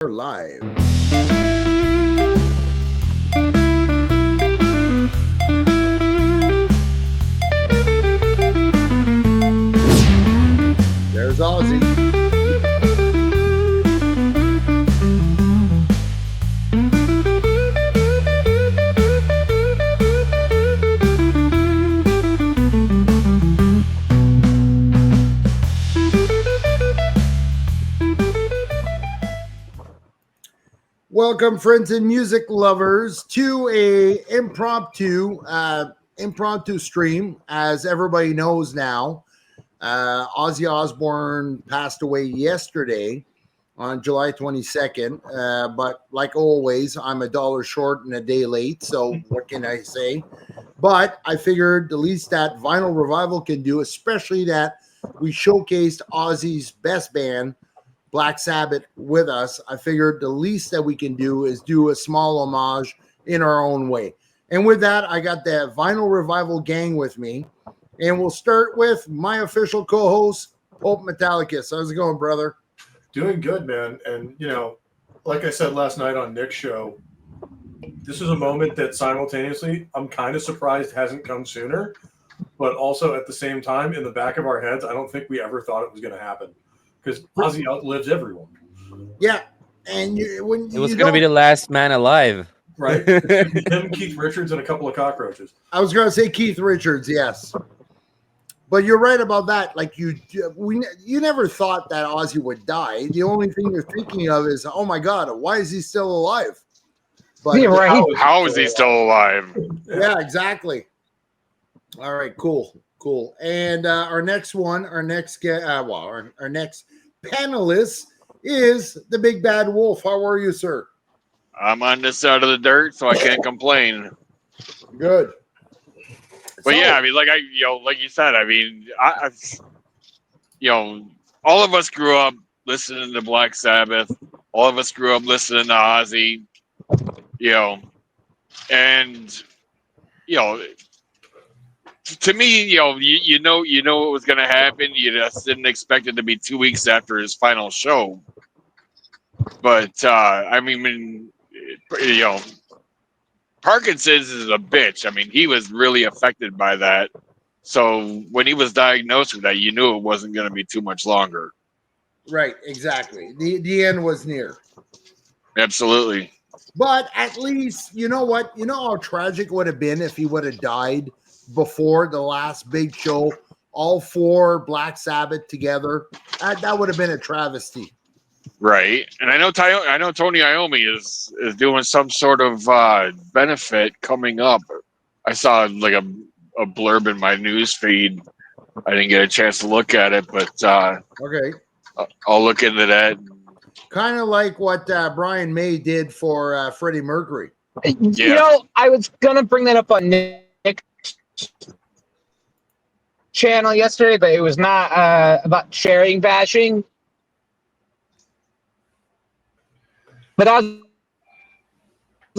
Live. There's Ozzy. Welcome, friends and music lovers, to a impromptu stream. As everybody knows now, Ozzy Osbourne passed away yesterday on July 22nd. But like always, I'm $1 short and a day late. So what can I say? But I figured the least that Vinyl Revival can do, especially that we showcased Ozzy's best band, Black Sabbath, with us, I figured the least that we can do is do a small homage in our own way. And with that, I got the Vinyl Revival gang with me. And we'll start with my official co-host, Pope Metallicus. How's it going, brother? Doing good, man. And, like I said last night on Nick's show, this is a moment that simultaneously I'm kind of surprised hasn't come sooner. But also at the same time, in the back of our heads, I don't think we ever thought it was going to happen. Because Ozzy outlives everyone. Yeah. And it was going to be the last man alive. Right? Him, Keith Richards, and a couple of cockroaches. I was going to say Keith Richards, yes. But you're right about that. Like you never thought that Ozzy would die. The only thing you're thinking of is, oh my God, why is he still alive? But right. How is he still alive? Yeah, exactly. All right, cool. And our next panelist is the Big Bad Wolf. How are you, sir? I'm on this side of the dirt, so I can't complain. Good. But yeah, I mean, like you said, I mean, all of us grew up listening to Black Sabbath. All of us grew up listening to Ozzy. To me, you know what was going to happen. You just didn't expect it to be 2 weeks after his final show. But I mean, Parkinson's is a bitch. I mean, he was really affected by that. So when he was diagnosed with that, you knew it wasn't going to be too much longer. Right, exactly. The end was near. Absolutely. But at least, you know what? You know how tragic it would have been if he would have died before the last big show, all four Black Sabbath together. That would have been a travesty. Right. And I know Tony Iommi is doing some sort of benefit coming up. I saw like a blurb in my news feed. I didn't get a chance to look at it, but okay. I'll look into that. Kind of like what Brian May did for Freddie Mercury. Yeah. I was going to bring that up on Nick's channel yesterday, but it was not about sharing bashing. But I was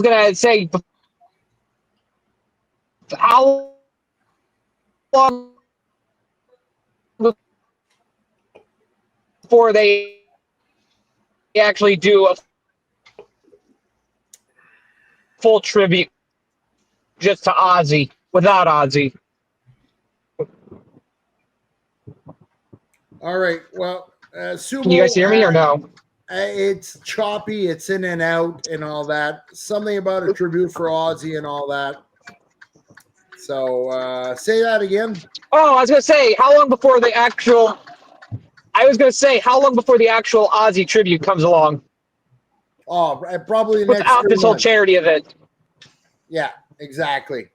going to say, how long before they actually do a full tribute just to Ozzy, without Ozzy? All right. Well, Sumo, can you guys hear me or no? It's choppy. It's in and out and all that. Something about a tribute for Ozzy and all that. So say that again. Oh, I was going to say, how long before the actual Ozzy tribute comes along? Oh, probably next without this whole charity event. Yeah, exactly.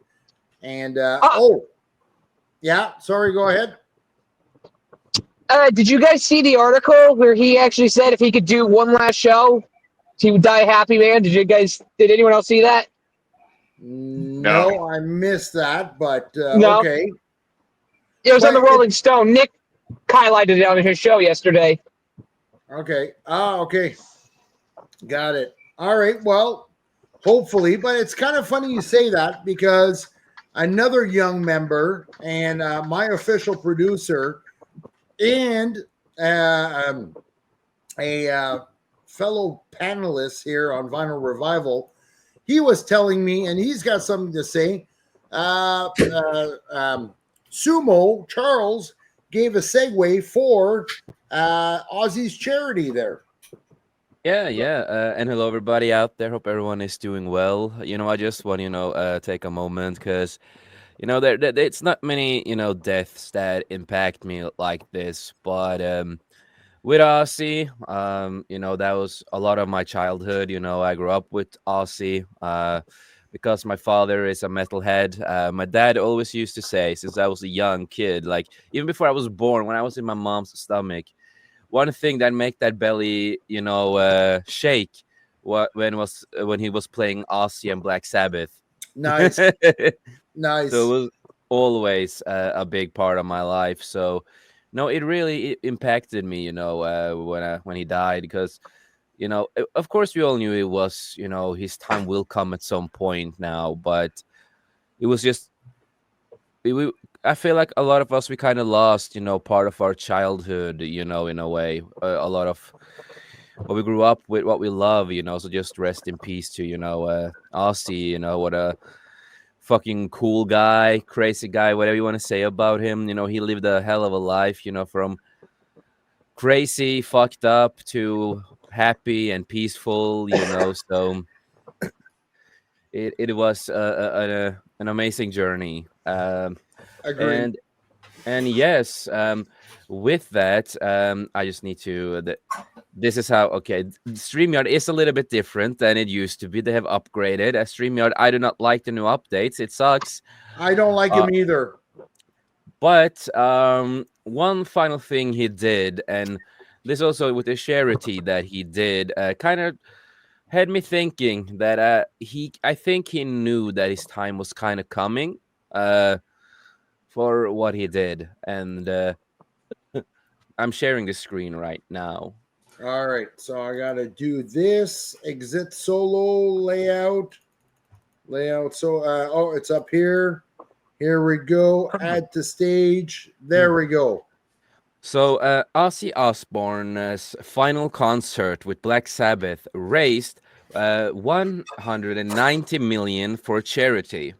And yeah, sorry, go ahead. Did you guys see the article where he actually said if he could do one last show, he would die a happy man? Did anyone else see that? No, I missed that, but no. Okay. It was on the Rolling Stone. Nick highlighted it on his show yesterday. Okay. Okay. Got it. All right. Well, hopefully, but it's kind of funny you say that because another young member and my official producer and a fellow panelist here on Vinyl Revival, he was telling me, and he's got something to say. Sumo Charles gave a segue for Ozzy's charity there. Yeah. And hello, everybody out there. Hope everyone is doing well. I just want take a moment because there it's not many deaths that impact me like this, but with Ozzy, that was a lot of my childhood. I grew up with Ozzy. Because my father is a metalhead. My dad always used to say, since I was a young kid, like even before I was born, when I was in my mom's stomach, one thing that make that belly, shake, when he was playing Ozzy and Black Sabbath. Nice, So nice. it was always a big part of my life. So no, it really impacted me, when he died, because of course we all knew it was, his time will come at some point now, but it was just I feel like a lot of us, we kind of lost, part of our childhood, in a way, a lot of what we grew up with, what we love, so just rest in peace to, Ozzy, what a fucking cool guy, crazy guy, whatever you want to say about him. He lived a hell of a life, from crazy, fucked up to happy and peaceful, so it was an amazing journey. Agreed. And yes, with that, I just need to. This is how. Okay, StreamYard is a little bit different than it used to be. They have upgraded. StreamYard, I do not like the new updates. It sucks. I don't like him either. But one final thing he did, and this also with the charity that he did, kind of had me thinking that I think he knew that his time was kind of coming. For what he did, and I'm sharing the screen right now. All right, so I gotta do this exit solo layout. So it's up here. Here we go. Add to stage. There we go. So Ozzy Osbourne's final concert with Black Sabbath raised 190 million for charity.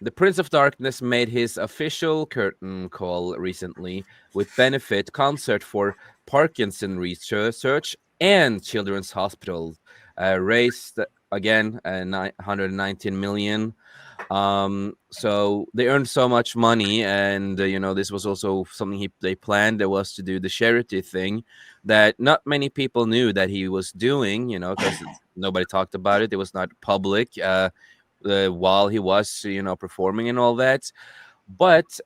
The Prince of Darkness made his official curtain call recently with benefit concert for Parkinson Research and Children's Hospital, raised again 119 million. So they earned so much money, and this was also something they planned. There was to do the charity thing that not many people knew that he was doing, because nobody talked about it. It was not public. While he was, performing and all that. But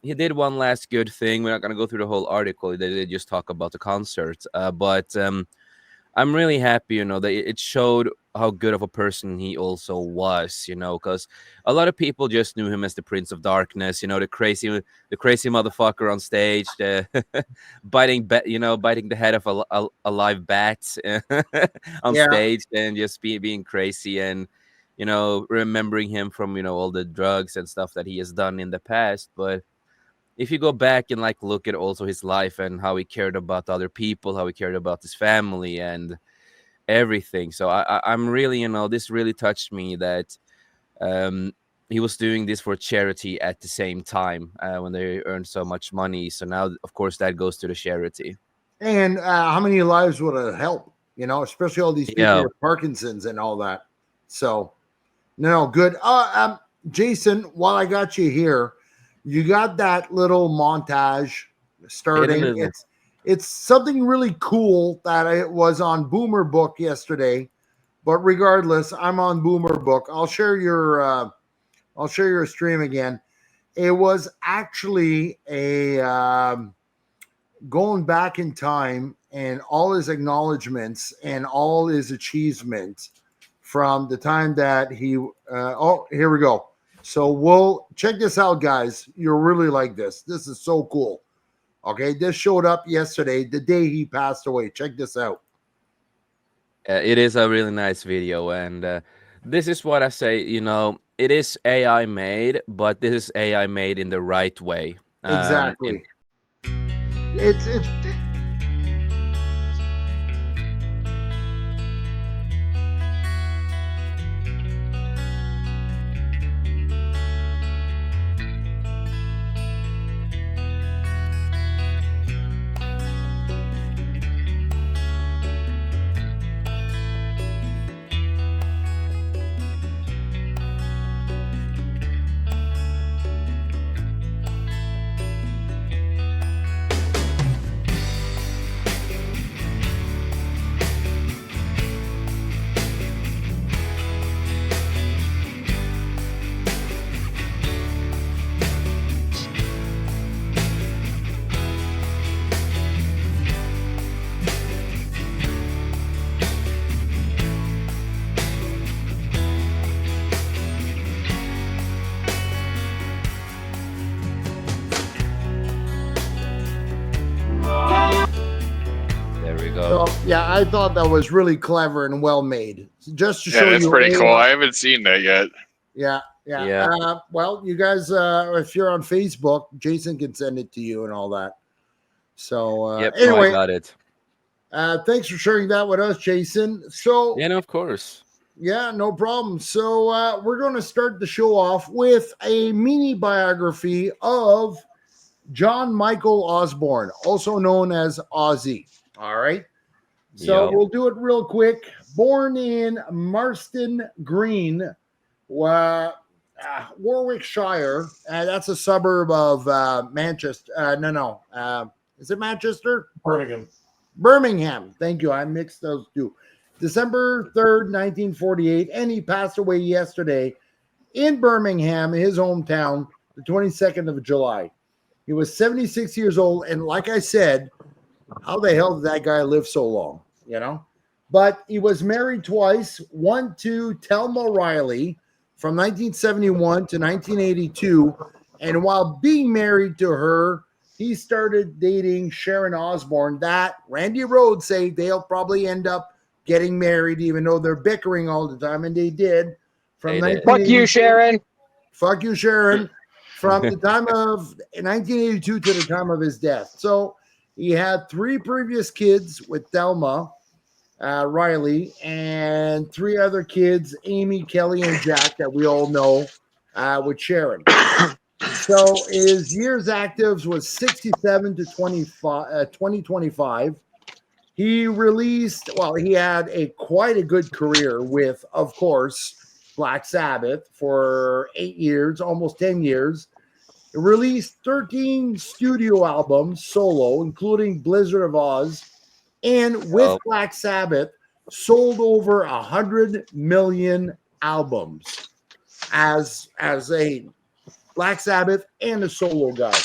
he did one last good thing. We're not going to go through the whole article. They just talk about the concert. But I'm really happy, that it showed how good of a person he also was, because a lot of people just knew him as the Prince of Darkness, the crazy motherfucker on stage, biting the head of a live bat on stage, and just being crazy, and remembering him from all the drugs and stuff that he has done in the past. But if you go back and look at also his life and how he cared about other people, how he cared about his family and everything, so I'm really, this really touched me that he was doing this for charity at the same time, when they earned so much money. So now, of course, that goes to the charity. And how many lives would it help? Especially all these people with Parkinson's and all that. So no, good. Jason, while I got you here, you got that little montage starting. It's something really cool that it was on Boomer Book yesterday. But regardless, I'm on Boomer Book. I'll share your stream again. It was actually a going back in time and all his acknowledgments and all his achievements from the time that he here we go. So we'll check this out, guys. You'll really like this. This is so cool. Okay, this showed up yesterday, the day he passed away. Check this out. It is a really nice video, and this is what I say. It is AI made, but this is AI made in the right way. Exactly. It's I thought that was really clever and well made. Just to show Yeah, that's you, pretty cool. I haven't seen that yet. yeah. Yeah. Well, you guys, if you're on Facebook, Jason can send it to you and all that. So Yep. No, I anyway, got it. thanks for sharing that with us, Jason. So Yeah, no, of course. yeah, no problem. So we're going to start the show off with a mini biography of John Michael Osborne, also known as Ozzy. All right. So Yep. we'll do it real quick. Born in Marston Green, Warwickshire. That's a suburb of Manchester. Is it Manchester? Birmingham. Birmingham. Thank you. I mixed those two. December 3rd, 1948. And he passed away yesterday in Birmingham, his hometown, the 22nd of July. He was 76 years old. And like I said, how the hell did that guy live so long? You know? But he was married twice, one to Thelma Riley from 1971 to 1982. And while being married to her, he started dating Sharon Osbourne. That Randy Rhoads say they'll probably end up getting married, even though they're bickering all the time. And they did. From They did. 1982 Fuck you, Sharon. Fuck you, Sharon. From the time of 1982 to the time of his death. So he had 3 previous kids with Thelma Riley and 3 other kids, Amy, Kelly, and Jack, that we all know with Sharon. So his years actives was 67 to 2025. He released, well, he had quite a good career with, of course, Black Sabbath for 8 years, almost 10 years. He released 13 studio albums solo, including Blizzard of Oz, and with Black Sabbath, sold over 100 million albums as a Black Sabbath and a solo guy.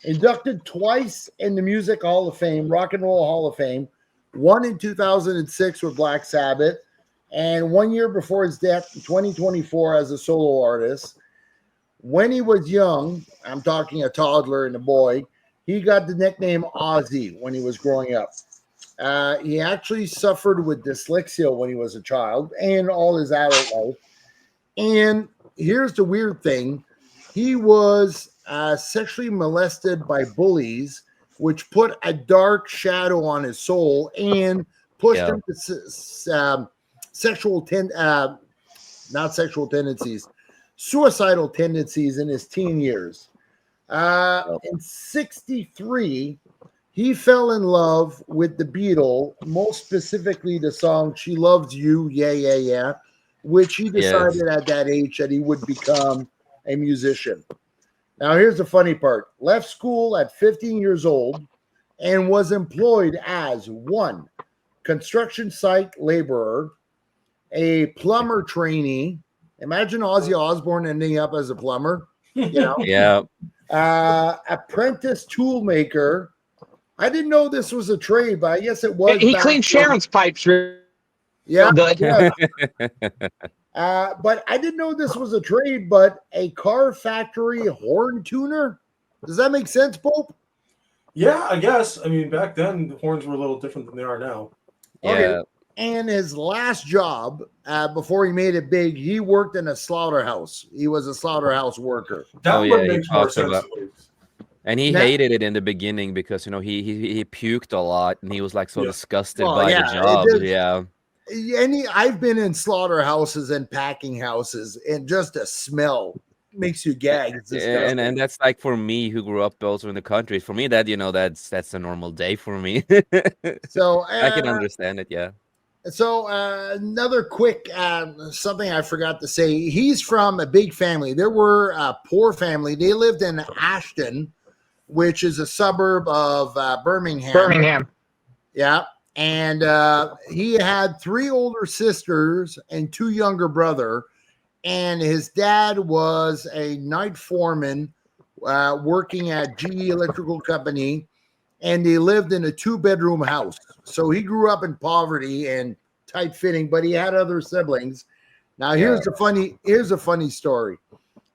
Inducted twice in the Music Hall of Fame, Rock and Roll Hall of Fame, one in 2006 with Black Sabbath, and 1 year before his death in 2024 as a solo artist. When he was young, I'm talking a toddler and a boy, he got the nickname Ozzy when he was growing up. He actually suffered with dyslexia when he was a child and all his adult life. And here's the weird thing. He was sexually molested by bullies, which put a dark shadow on his soul and pushed him to suicidal tendencies in his teen years. In 63, he fell in love with the Beatles, most specifically the song She Loves You, Yeah, Yeah, Yeah, which he decided at that age that he would become a musician. Now, here's the funny part. Left school at 15 years old and was employed as 1, construction site laborer, a plumber trainee. Imagine Ozzy Osbourne ending up as a plumber. You know? Yeah. Apprentice toolmaker. I didn't know this was a trade, but I guess it was. He cleaned Sharon's pipes real good. Yeah. But I didn't know this was a trade, but a car factory horn tuner. Does that make sense, Pope? Yeah, I guess. I mean, back then the horns were a little different than they are now. Okay. And his last job, before he made it big, he worked in a slaughterhouse. He was a slaughterhouse worker. That one makes more sense. And he hated it in the beginning because, you know, he puked a lot and he was like so disgusted by the job. Yeah. I've been in slaughterhouses and packing houses, and just the smell makes you gag. And that's like for me who grew up also in the country. For me, that, you know, that's a normal day for me. So I can understand it. Yeah. So another quick something I forgot to say. He's from a big family. There were a poor family. They lived in Ashton, which is a suburb of Birmingham. Yeah. And he had 3 older sisters and 2 younger brother. And his dad was a night foreman working at GE Electrical Company. And they lived in a 2-bedroom house. So he grew up in poverty and tight fitting, but he had other siblings. Now here's a funny story.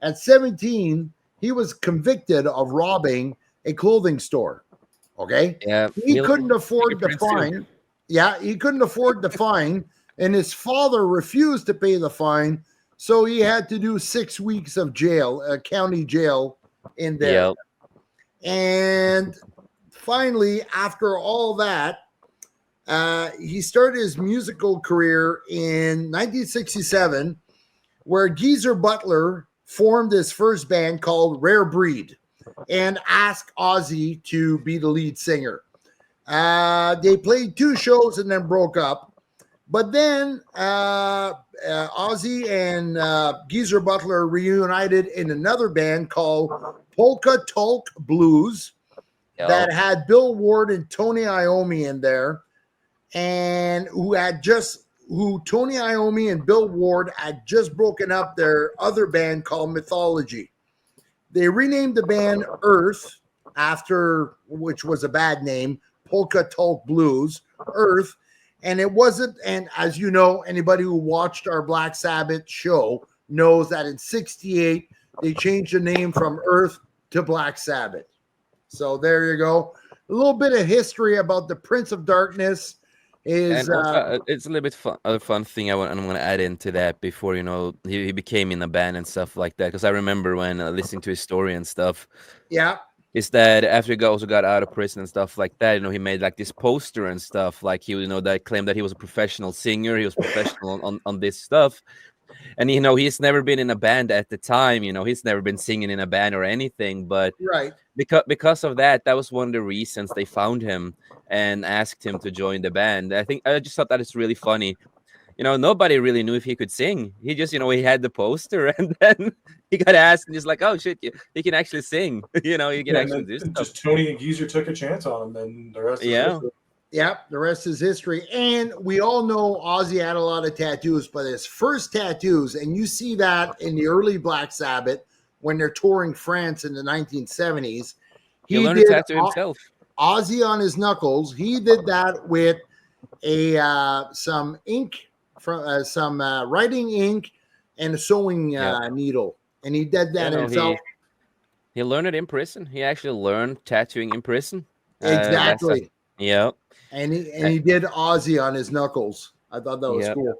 At 17, he was convicted of robbing a clothing store. Okay. Yeah. He couldn't afford the fine. Yeah, he couldn't afford the fine, and his father refused to pay the fine, so he had to do 6 weeks of jail, county jail in there. Yep. And finally, after all that, he started his musical career in 1967, where Geezer Butler formed his first band called Rare Breed and asked Ozzy to be the lead singer. They played 2 shows and then broke up. But then Ozzy and Geezer Butler reunited in another band called Polka Tulk Blues that had Bill Ward and Tony Iommi in there, and who Tony Iommi and Bill Ward had just broken up their other band called Mythology. They renamed the band Earth after, which was a bad name, Polka Tulk Blues, Earth. And it wasn't, and as you know, anybody who watched our Black Sabbath show knows that in 68, they changed the name from Earth to Black Sabbath. So there you go. A little bit of history about the Prince of Darkness is... And also, it's a little bit a fun thing I'm going to add into that before, he became in a band and stuff like that. Because I remember when listening to his story and stuff. Yeah. Is that after he also got out of prison and stuff like that, he made like this poster and stuff, like he, that claimed that he was a professional singer, he was professional on this stuff, and he's never been in a band at the time, he's never been singing in a band or anything, but right, because of that was one of the reasons they found him and asked him to join the band. I just thought that is really funny. Nobody really knew if he could sing. He just, he had the poster, and then he got asked, and he's like, "Oh shit, he can actually sing." He can actually do stuff. Just Tony and Geezer took a chance on him, and the rest is history. Yeah, the rest is history. And we all know Ozzy had a lot of tattoos, but his first tattoos, and you see that in the early Black Sabbath when they're touring France in the 1970s. He learned to tattoo himself. Ozzy on his knuckles. He did that with some ink. From some writing ink and a sewing needle, and he did that himself. He learned it in prison. He actually learned tattooing in prison. Exactly. Yeah. And he did Ozzy on his knuckles. I thought that was cool.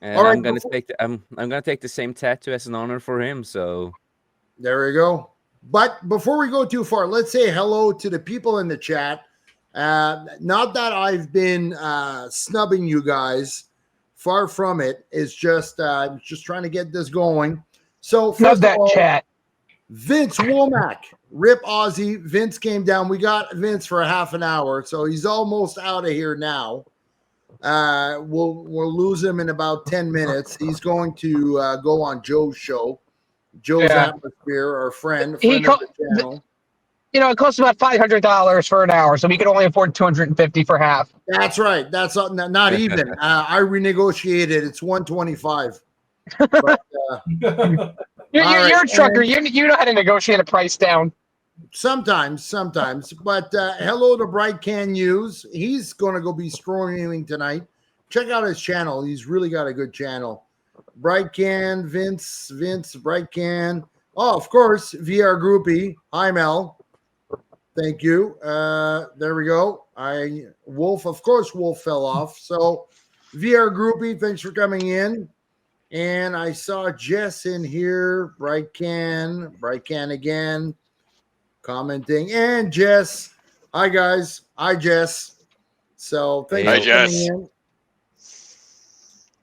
And all right, I'm gonna take the same tattoo as an honor for him. So there we go. But before we go too far, let's say hello to the people in the chat. Not that I've been snubbing you guys. Far from it. It's just trying to get this going. So first of all, chat. Vince Womack, rip Ozzy. Vince came down. We got Vince for a half an hour, so he's almost out of here now. We'll lose him in about 10 minutes. He's going to go on Joe's show. Joe's Atmosphere, our friend of the channel. It costs about $500 for an hour, so we can only afford $250 for half. That's right. That's not even. I renegotiated. It's $125. But, you're a trucker. You know how to negotiate a price down. Sometimes. But hello to Bright Can Use. He's going to go be streaming tonight. Check out his channel. He's really got a good channel. Bright Can, Vince, Bright Can. Oh, of course, VR Groupie. Hi, Mel. Thank you. There we go. Wolf, of course, Wolf fell off. So, VR Groupie, thanks for coming in. And I saw Jess in here. Bright Can again, commenting. And Jess. Hi, guys. Hi, Jess. So, thanks for coming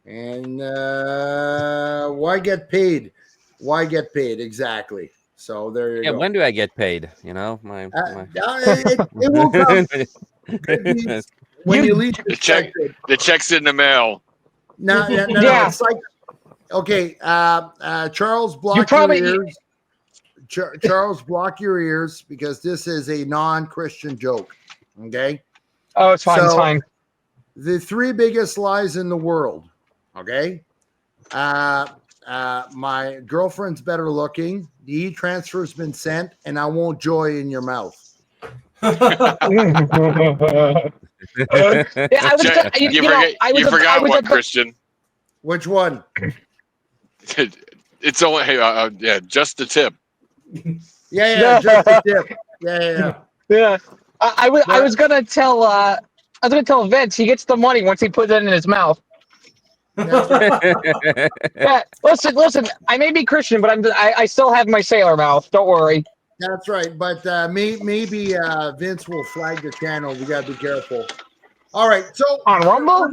in. And why get paid? Why get paid? Exactly. So there you go. When do I get paid? My it will come when you leave the check's in the mail. No. It's like, okay, Charles, block your ears. Charles, block your ears because this is a non-Christian joke. Okay. Oh, it's fine. It's fine. The 3 biggest lies in the world. Okay. My girlfriend's better looking. The e-transfer's been sent, and I won't joy in your mouth. You forgot one, Christian. Which one? It's only just the tip. Yeah, just the tip. Yeah. I was gonna tell was gonna tell Vince he gets the money once he puts it in his mouth. That's right. Yeah, listen. I may be Christian, but I still have my sailor mouth. Don't worry. That's right. But maybe Vince will flag the channel. We gotta be careful. All right, so On Rumble?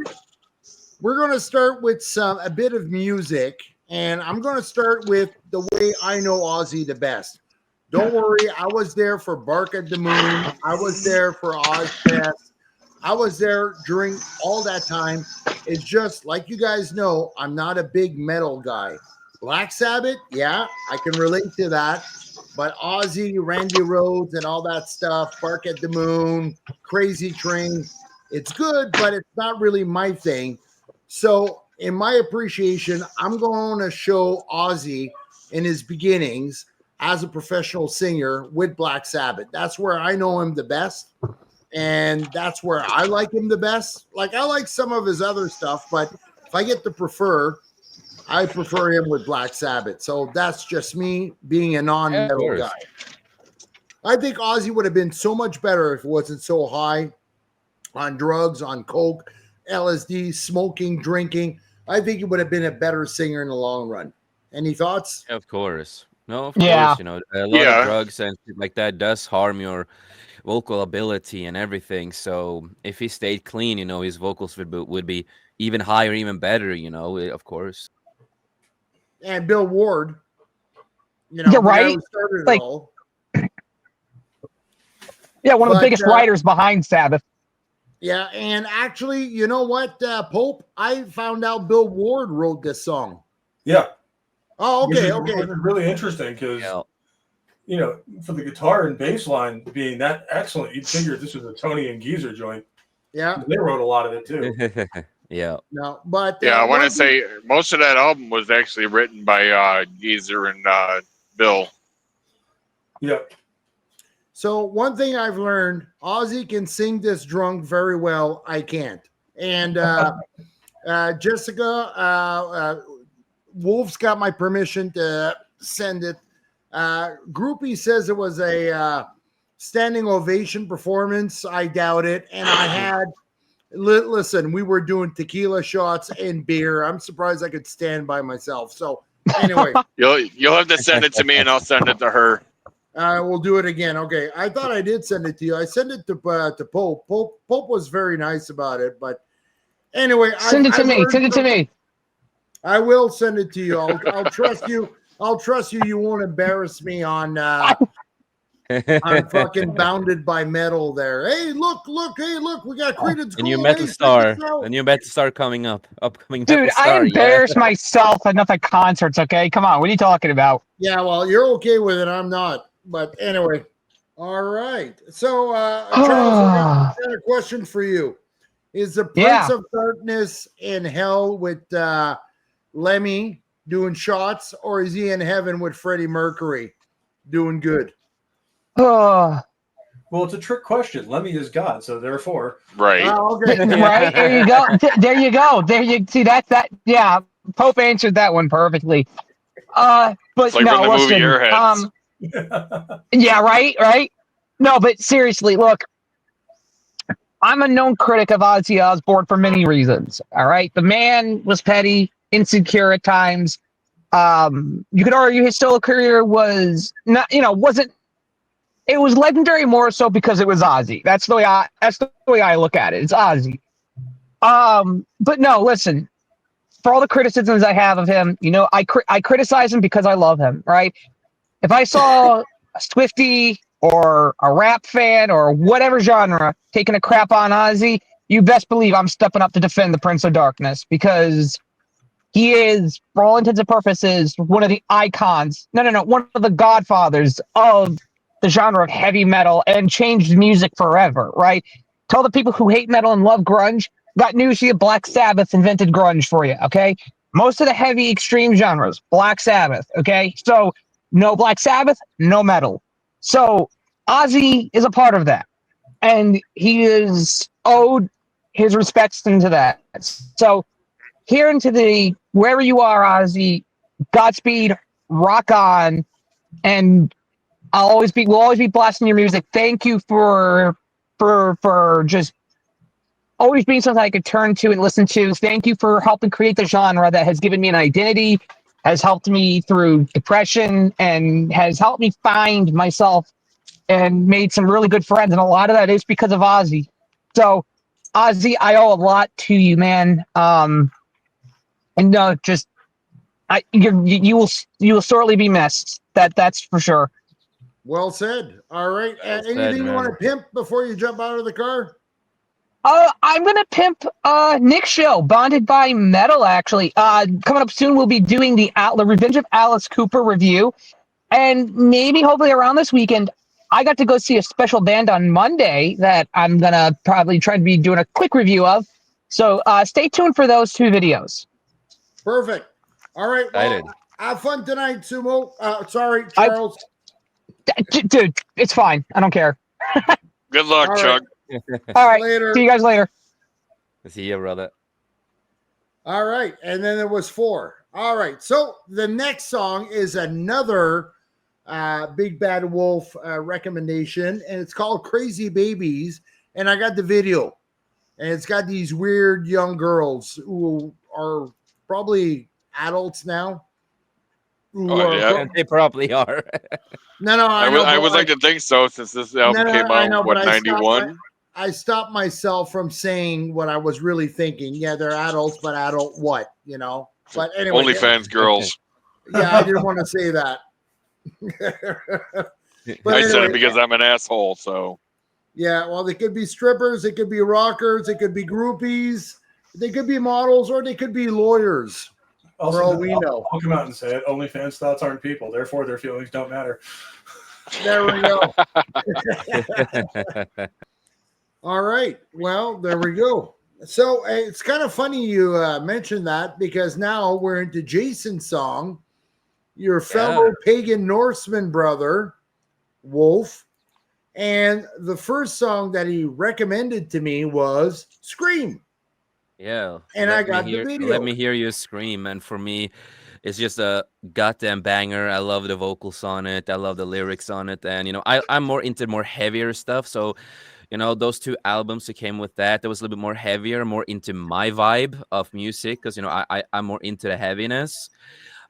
we're gonna start with a bit of music, and I'm gonna start with the way I know Ozzy the best. Don't worry, I was there for Bark at the Moon. I was there for Ozfest. I was there during all that time. It's just like you guys know, I'm not a big metal guy. Black Sabbath, yeah, I can relate to that. But Ozzy, Randy Rhoads, and all that stuff, Bark at the Moon, Crazy Train, it's good, but it's not really my thing. So, in my appreciation, I'm going to show Ozzy in his beginnings as a professional singer with Black Sabbath. That's where I know him the best. And that's where I like him the best. Like, I like some of his other stuff, but if I get to prefer, I prefer him with Black Sabbath. So that's just me being a non-metal guy. I think Ozzy would have been so much better if it wasn't so high on drugs, on coke, LSD, smoking, drinking. I think he would have been a better singer in the long run. Any thoughts? Of course. No, of Yeah. course. A lot of drugs and shit like that does harm your vocal ability and everything. So if he stayed clean, his vocals would be even higher, even better. Of course. And Bill Ward, Yeah, the guy right? who started Like- it all. Yeah, one of the But, biggest writers behind Sabbath. Yeah, and actually, you know what, Pope? I found out Bill Ward wrote this song. Yeah. Oh, okay, Which is really interesting because, for the guitar and bass line being that excellent, you'd figure this was a Tony and Geezer joint. Yeah. They wrote a lot of it too. Yeah. No, but I want to say most of that album was actually written by Geezer and Bill. Yeah. So one thing I've learned, Ozzy can sing this drunk very well. I can't. And Jessica, Wolf's got my permission to send it. Groupie says it was a standing ovation performance. I doubt it. And I had, listen, we were doing tequila shots and beer. I'm surprised I could stand by myself. So anyway. You'll have to send it to me and I'll send it to her. We'll do it again. Okay. I thought I did send it to you. I sent it to Pope. Pope was very nice about it. But anyway. Send it to me. Send it to me. I will send it to you. I'll trust you. I'll trust you. You won't embarrass me on fucking Bounded by Metal there. Hey, look. Hey, look. We got Creedence. A new Metal Star. A new Metal Star coming up. Upcoming Metal Dude, Star. I embarrass myself enough at concerts, okay? Come on. What are you talking about? Yeah, well, you're okay with it. I'm not. But anyway. All right. So, Charles, I got a question for you. Is the Prince of Darkness in hell with Lemmy doing shots, or is he in heaven with Freddie Mercury doing good? Well, it's a trick question. Lemmy is God, so therefore, right? Okay. Right there you go. There you go. There you see that. Yeah, Pope answered that one perfectly. But it's like no, from the movie listen. Airheads. Yeah, right. No, but seriously, look. I'm a known critic of Ozzy Osbourne for many reasons. All right, the man was petty, insecure at times. You could argue his solo career was not, wasn't. It was legendary more so because it was Ozzy. That's the way I look at it. It's Ozzy. But no, listen. For all the criticisms I have of him, I criticize him because I love him. Right? If I saw a Swiftie or a rap fan or whatever genre taking a crap on Ozzy, you best believe I'm stepping up to defend the Prince of Darkness because he is, for all intents and purposes, one of the icons. No, one of the godfathers of the genre of heavy metal and changed music forever, right? Tell the people who hate metal and love grunge, got news for you, Black Sabbath invented grunge for you, okay? Most of the heavy extreme genres, Black Sabbath, okay? So no Black Sabbath, no metal. So Ozzy is a part of that. And he is owed his respects into that. So here into wherever you are, Ozzy, Godspeed, rock on, and we'll always be blasting your music. Thank you for just always being something I could turn to and listen to. Thank you for helping create the genre that has given me an identity, has helped me through depression, and has helped me find myself and made some really good friends. And a lot of that is because of Ozzy. So, Ozzy, I owe a lot to you, man. And just you will sorely be missed. That's for sure. Well said. All right. Well said, Anything you want man. to pimp before you jump out of the car? I'm gonna pimp Nick's show, Bonded by Metal. Actually, coming up soon, we'll be doing the Revenge of Alice Cooper review, and maybe hopefully around this weekend. I got to go see a special band on Monday that I'm gonna probably try to be doing a quick review of. So stay tuned for those two videos. Perfect. All right. Well, Excited. have fun tonight, Sumo. Sorry, Charles. Dude, it's fine. I don't care. Good luck, All right. Chuck. All right. Later. See you guys later. See you, brother. All right. And then there was 4. All right. So the next song is another Big Bad Wolf recommendation, and it's called Crazy Babies. And I got the video, and it's got these weird young girls who are probably adults now. Oh, yeah. They probably are. No, I would like to think so, since this album came out, what, 91? I stopped myself from saying what I was really thinking. Yeah, they're adults, but adult what, But anyway. OnlyFans girls. Yeah, I didn't want to say that. But I said anyway, it because I'm an asshole, so. Yeah, well, they could be strippers, they could be rockers, they could be groupies, they could be models, or they could be lawyers. Also, for all we know. I'll come out and say it. OnlyFans thoughts aren't people, therefore their feelings don't matter. There we go. All right. Well, there we go. So it's kind of funny you mentioned that, because now we're into Jason's song, your fellow pagan Norseman brother, Wolf. And the first song that he recommended to me was Scream. Yeah. And I got the video. Let me hear you scream. And for me, it's just a goddamn banger. I love the vocals on it. I love the lyrics on it. And, I'm more into more heavier stuff. So, those 2 albums that came with that was a little bit more heavier, more into my vibe of music. Because, I'm more into the heaviness.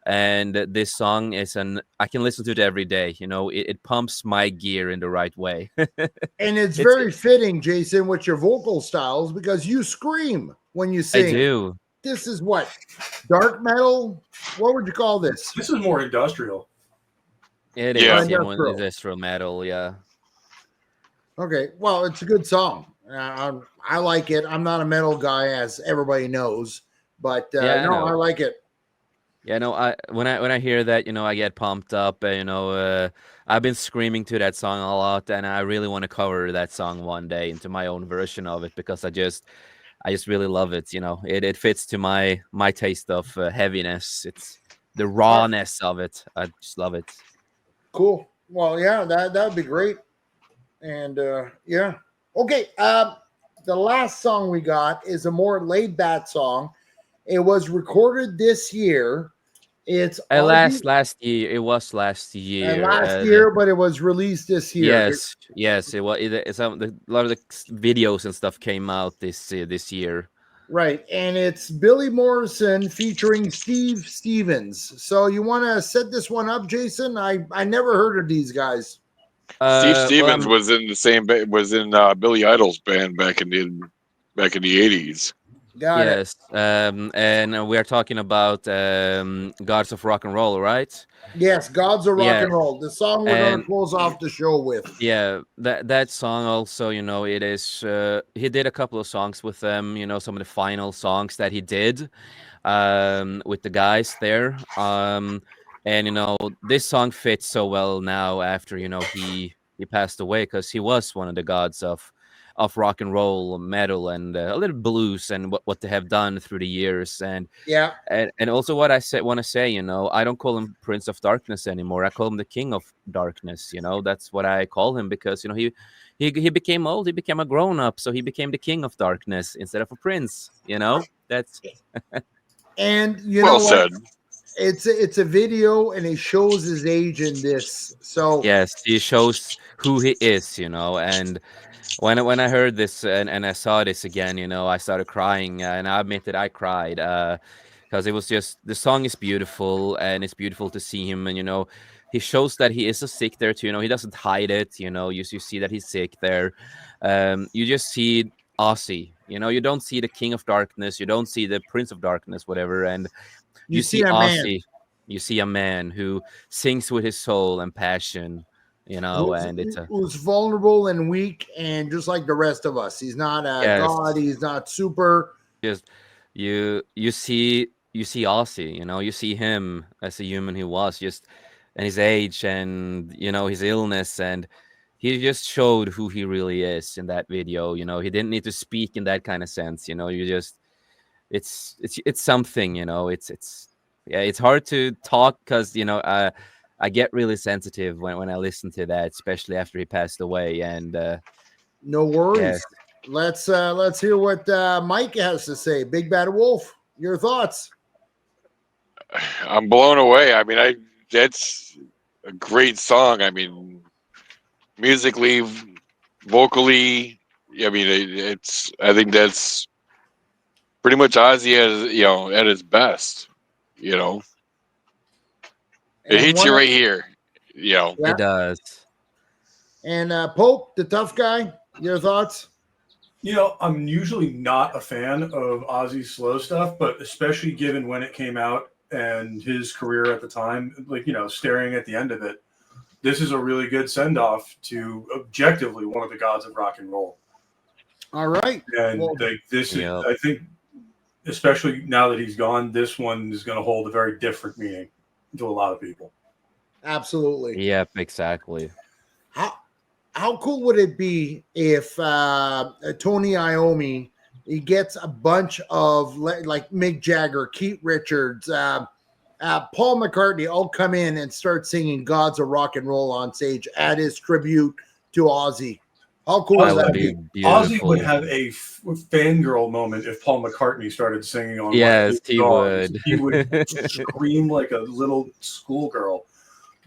And this song I can listen to it every day. It pumps my gear in the right way. And it's very fitting, Jason, with your vocal styles, because you scream when you sing. I do. This is what? Dark metal? What would you call this? This is more industrial. It Yeah. is. Industrial. Industrial metal, yeah. Okay, well, it's a good song. I like it. I'm not a metal guy, as everybody knows, but Yeah, I like it. Yeah, no, when I hear that, I get pumped up. I've been screaming to that song a lot, and I really want to cover that song one day into my own version of it, because I just really love it. It fits to my taste of heaviness. It's the rawness of it. I just love it. Cool. Well, yeah, that would be great. And yeah, okay. The last song we got is a more laid back song. It was recorded this year. It's last year. It was last year. last year, but it was released this year. Yes. It was. A lot of the videos and stuff came out this year. Right, and it's Billy Morrison featuring Steve Stevens. So you want to set this one up, Jason? I never heard of these guys. Steve Stevens was in the same was in Billy Idol's band back in the 80s. Got yes, and we are talking about Gods of Rock and Roll, right? Yes, Gods of Rock and Roll. The song we're going to close off the show with. Yeah, that song also, it is. He did a couple of songs with them. Some of the final songs that he did with the guys there. And this song fits so well now after he passed away, because he was one of the gods of rock and roll, metal, and a little blues, and what they have done through the years. And yeah, and also what I want to say, I don't call him Prince of Darkness anymore. I call him the King of Darkness. That's what I call him, because he became old, he became a grown up, so he became the King of Darkness instead of a prince. That's and well said. it's a video, and it shows his age in this. So Yes, he shows who he is, and when I heard this and I saw this again, I started crying, and I admit that I cried, because it was just the song is beautiful, and it's beautiful to see him, and he shows that he is a sick there too. He doesn't hide it. You see that he's sick there. You just see Ozzy. You don't see the King of Darkness. You don't see the Prince of Darkness, whatever, and you you see see a man Ozzy. You see a man who sings with his soul and passion. who's And it's a who's vulnerable and weak, and just like the rest of us, he's not a yes. god. He's not super. Just you see Ozzy, you see him as a human he was, just and his age and his illness, and he just showed who he really is in that video. He didn't need to speak in that kind of sense. You just it's something. It's yeah, it's hard to talk because I get really sensitive when I listen to that, especially after he passed away. And No yes. worries. Let's hear what Mike has to say. Big Bad Wolf, your thoughts? I'm blown away. I mean, that's a great song. I mean, musically, vocally, I mean, it's. I think that's pretty much Ozzy at his best. You know, it And hits one, you right here. You know, yeah. It does. And Pope, the tough guy, your thoughts? I'm usually not a fan of Ozzy's slow stuff, but especially given when it came out and his career at the time, like, staring at the end of it, this is a really good send off to objectively one of the gods of rock and roll. All right. And Well, this is, Yep. I think, especially now that he's gone, this one is going to hold a very different meaning to a lot of people. absolutely. Yep, exactly. How cool would it be if Tony Iommi, he gets a bunch of like Mick Jagger, Keith Richards, Paul McCartney all come in and start singing "Gods of Rock and Roll" on stage at his tribute to Ozzy? How cool That is would that? be Ozzy would beautiful. have a fangirl moment if Paul McCartney started singing on one of Yes, his he songs. would. He would scream like a little schoolgirl.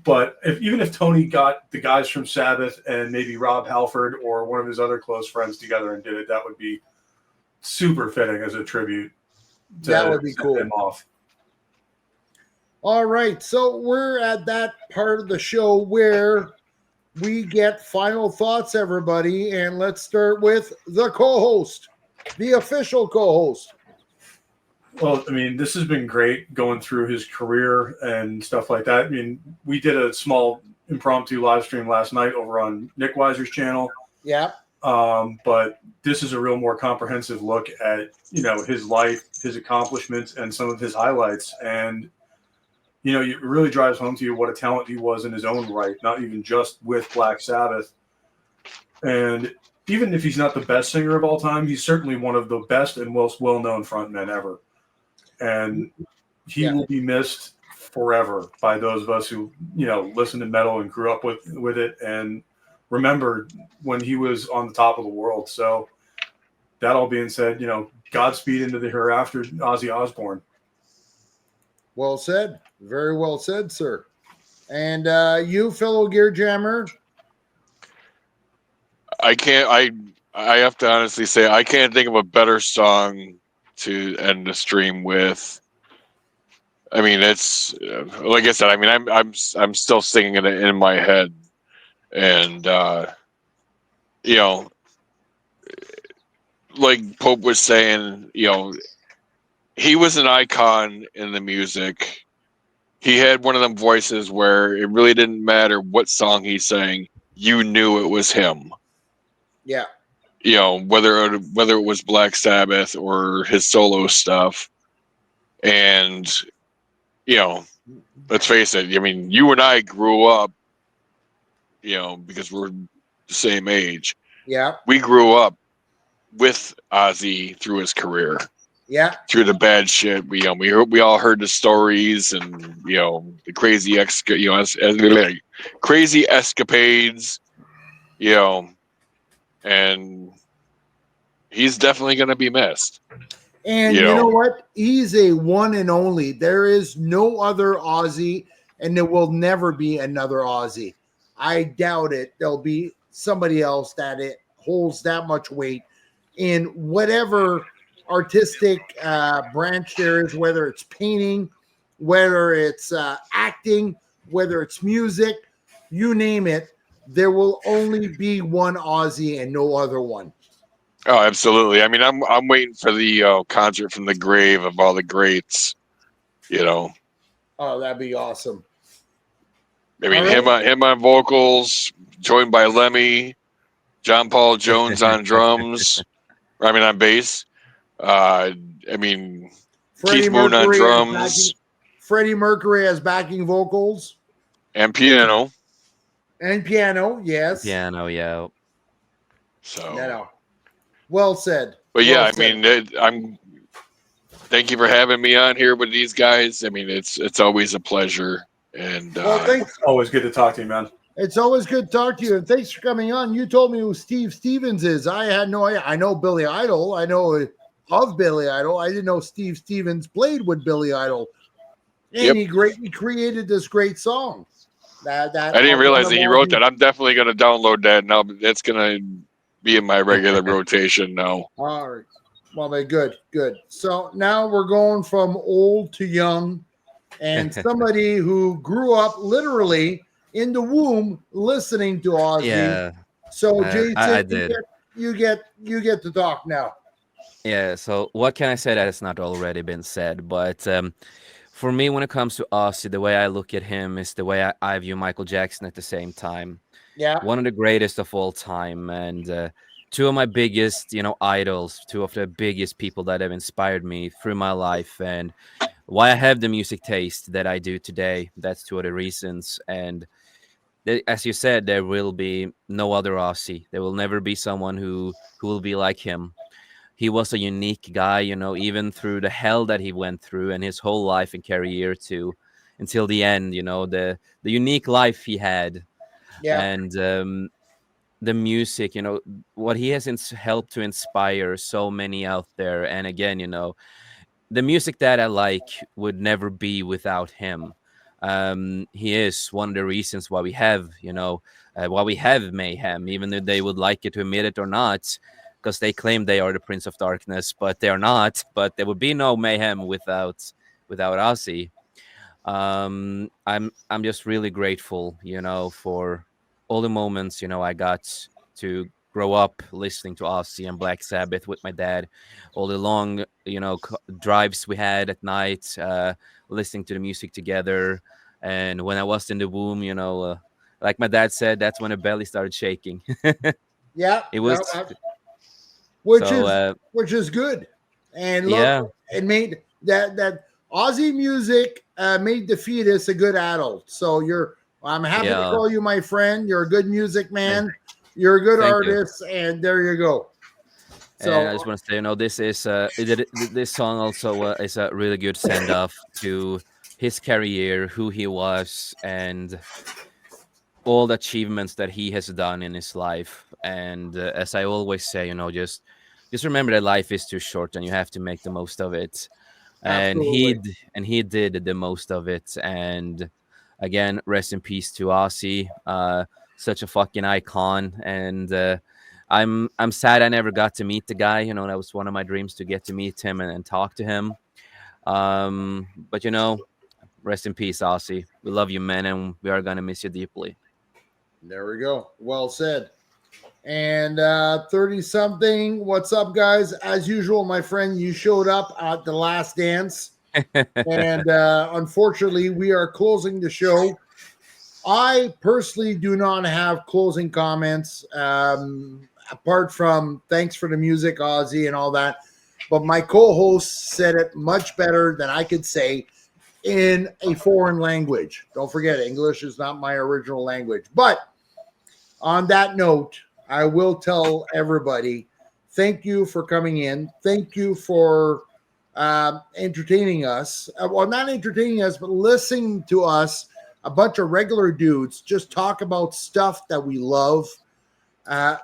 But even if Tony got the guys from Sabbath and maybe Rob Halford or one of his other close friends together and did it, that would be super fitting as a tribute. That would be send cool. him off. All right, so we're at that part of the show where we get final thoughts, everybody, and let's start with the co-host, the official co-host. Well, I mean, this has been great going through his career and stuff like that. I mean, we did a small impromptu live stream last night over on Nick Weiser's channel. Yeah. But this is a real more comprehensive look at, his life, his accomplishments, and some of his highlights. And, it really drives home to you what a talent he was in his own right, not even just with Black Sabbath. And even if he's not the best singer of all time, he's certainly one of the best and most well-known frontmen ever. And he will be missed forever by those of us who, listen to metal and grew up with it and remember when he was on the top of the world. So that all being said, Godspeed into the hereafter, Ozzy Osbourne. Well said. Very well said, sir. And you, fellow Gear Jammer? I have to honestly say I can't think of a better song to end the stream with. I mean, it's like I said. I mean, I'm still singing it in my head, and like Pope was saying, he was an icon in the music. He had one of them voices where it really didn't matter what song he sang, you knew it was him. Yeah. Whether it was Black Sabbath or his solo stuff. And, let's face it, I mean, you and I grew up, because we're the same age. Yeah. We grew up with Ozzy through his career. Yeah. Through the bad shit. We all heard the stories and, the crazy crazy escapades, and he's definitely going to be missed. And you know what? He's a one and only. There is no other Ozzy, and there will never be another Ozzy. I doubt it. There'll be somebody else that it holds that much weight in whatever artistic branch there is, whether it's painting, whether it's acting, whether it's music, you name it. There will only be one Ozzy and no other one. Oh, absolutely. I mean, I'm waiting for the concert from the grave of all the greats. You know, Oh, that'd be awesome. I mean, All right. him on vocals, joined by Lemmy, John Paul Jones on drums. I mean, on bass. I mean, Freddie Keith Moon on Mercury as drums Freddie Mercury as backing vocals and piano. and piano. Yes. Piano, yeah. So, No. Well said. but yeah, Well I said. mean, I'm. Thank you for having me on here with these guys. I mean, it's always a pleasure. And Well, thanks. Always good to talk to you, man. It's always good to talk to you, and thanks for coming on. You told me who Steve Stevens is. I had no idea. I know Billy Idol. I know of Billy Idol. I didn't know Steve Stevens played with Billy Idol, and he created this great song. That I didn't realize that he wrote that. I'm definitely going to download that now. That's going to be in my regular rotation now. All right. Well, then good. So now we're going from old to young, and somebody who grew up literally in the womb listening to Ozzy. Yeah. So Jason, I did. You get to talk now. Yeah, so what can I say that has not already been said? But for me, when it comes to Ozzy, the way I look at him is the way I view Michael Jackson at the same time. Yeah. One of the greatest of all time, and two of my biggest, idols, two of the biggest people that have inspired me through my life, and why I have the music taste that I do today. That's two of the reasons. And as you said, there will be no other Ozzy. There will never be someone who will be like him. He was a unique guy, even through the hell that he went through and his whole life and career too, until the end. The unique life he had, Yeah. and the music, what he has helped to inspire so many out there. And again, the music that I like would never be without him. He is one of the reasons why we have, Mayhem, even though they would like it to admit it or not, because they claim they are the Prince of Darkness, but they're not. But there would be no Mayhem without Ozzy. I'm just really grateful, for all the moments, I got to grow up listening to Ozzy and Black Sabbath with my dad, all the long, drives we had at night, listening to the music together. And when I was in the womb, like my dad said, that's when the belly started shaking. Yeah. It was, which is good. And look, yeah, it made that Aussie music made the fetus a good adult. So I'm happy to call you my friend. You're a good music man. You're a good artist, and there you go. So and I just want to say, this is this song also is a really good send off to his career, who he was, and all the achievements that he has done in his life. And as I always say, just remember that life is too short, and you have to make the most of it. absolutely. And he did the most of it. And again, rest in peace to Ozzy. Such a fucking icon. And I'm sad I never got to meet the guy. That was one of my dreams, to get to meet him and talk to him. But rest in peace, Ozzy. We love you, man, and we are gonna miss you deeply. There we go. Well said. And 30 something. What's up, guys? As usual, my friend, you showed up at the last dance. And unfortunately, we are closing the show. I personally do not have closing comments, apart from thanks for the music, Ozzy, and all that. But my co-host said it much better than I could say in a foreign language. Don't forget, English is not my original language. But on that note, I will tell everybody, thank you for coming in. Thank you for entertaining us. Well, not entertaining us, but listening to us, a bunch of regular dudes, just talk about stuff that we love,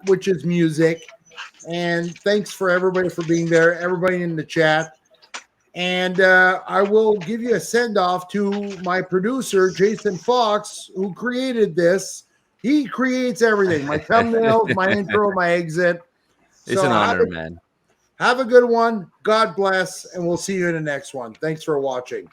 which is music. And thanks for everybody for being there, everybody in the chat. And I will give you a send off to my producer, Jason Fox, who created this. He creates everything, my thumbnails, my intro, my exit. It's an honor, man. Have a good one. God bless. And we'll see you in the next one. Thanks for watching.